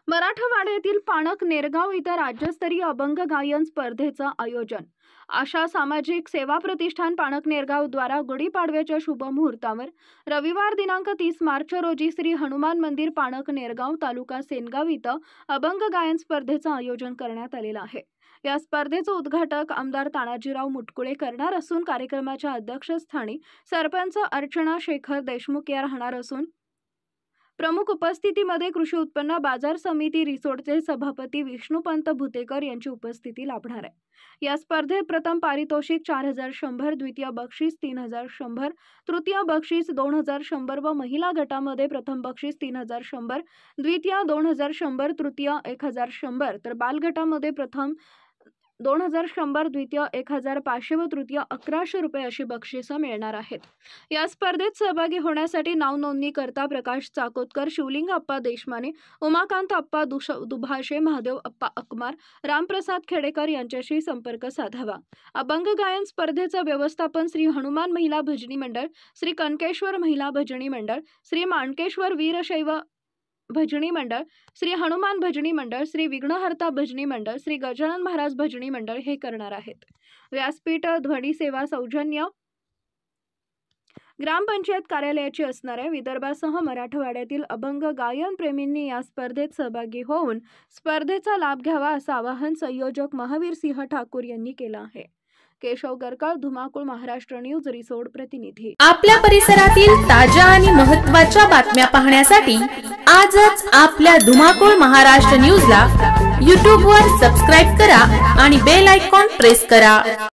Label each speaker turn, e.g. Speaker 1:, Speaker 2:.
Speaker 1: मराठवाड्यातील पाणक नेरगाव इथं राज्यस्तरीय अभंग गायन स्पर्धेचं आयोजन। आशा सामाजिक सेवा प्रतिष्ठान पाणक नेरगाव द्वारा गुढीपाडव्याच्या शुभ मुहूर्तावर रविवार दिनांक 30 मार्च रोजी श्री हनुमान मंदिर पाणक नेरगाव तालुका सेनगाव इथं अभंग गायन स्पर्धेचं आयोजन करण्यात आलेलं आहे। या स्पर्धेचं उद्घाटक आमदार तानाजीराव मुटकुळे करणार असून कार्यक्रमाच्या अध्यक्षस्थानी सरपंच अर्चना शेखर देशमुख या राहणार असून प्रमुख उपस्थितीमध्ये कृषी उत्पन्न बाजार समिती रिसोडचे सभापती विष्णुपंत भुतेकर यांची उपस्थिती लाभणार आहे। या स्पर्धेत प्रथम पारितोषिक 4100, द्वितीय बक्षीस 3100, तृतीय बक्षीस 2100 व महिला गटामध्ये प्रथम बक्षीस 3100, द्वितीय 2100, तृतीय 1100 तर बाल गटामध्ये प्रथम 2100, द्वितीय 1500 व तृतीय 1100 रुपये अशी बक्षिसं मिळणार आहेत। या स्पर्धेत सहभागी होण्यासाठी नाव नोंदणी करता प्रकाश चाकोतकर, शिवलिंग अप्पा देशमाने, उमाकांत अप्पा दुभाषे, महादेव अप्पा अकमार, रामप्रसाद खेडेकर यांच्याशी संपर्क साधावा। अभंग गायन स्पर्धेचं व्यवस्थापन श्री हनुमान महिला भजनी मंडळ, श्री कनकेश्वर महिला भजनी मंडळ, श्री माणकेश्वर वीरशैव भजनी मंडळ, श्री हनुमान भजनी मंडळ, श्री विघ्नहर्ता भजनी मंडळ, श्री गजानन महाराज भजनी मंडळ हे करणार आहेत। व्यासपीठ ध्वनी सेवा सौजन्य ग्रामपंचायत कार्यालयाची असणार आहे। विदर्भासह मराठवाड्यातील अभंग गायन प्रेमींनी या स्पर्धेत सहभागी होऊन स्पर्धेचा लाभ घ्यावा असं आवाहन संयोजक महावीर सिंह ठाकूर यांनी केलं आहे। केशव गरकळ, धुमाकूळ, महाराष्ट्र न्यूज रिसोड प्रतिनिधी।
Speaker 2: आपल्या परिसरातील ताज्या आणि महत्त्वाच्या बातम्या पाहण्यासाठी आजच आपल्या धुमाकूळ महाराष्ट्र न्यूजला YouTube वर सबस्क्राइब करा आणि बेल आयकॉन प्रेस करा।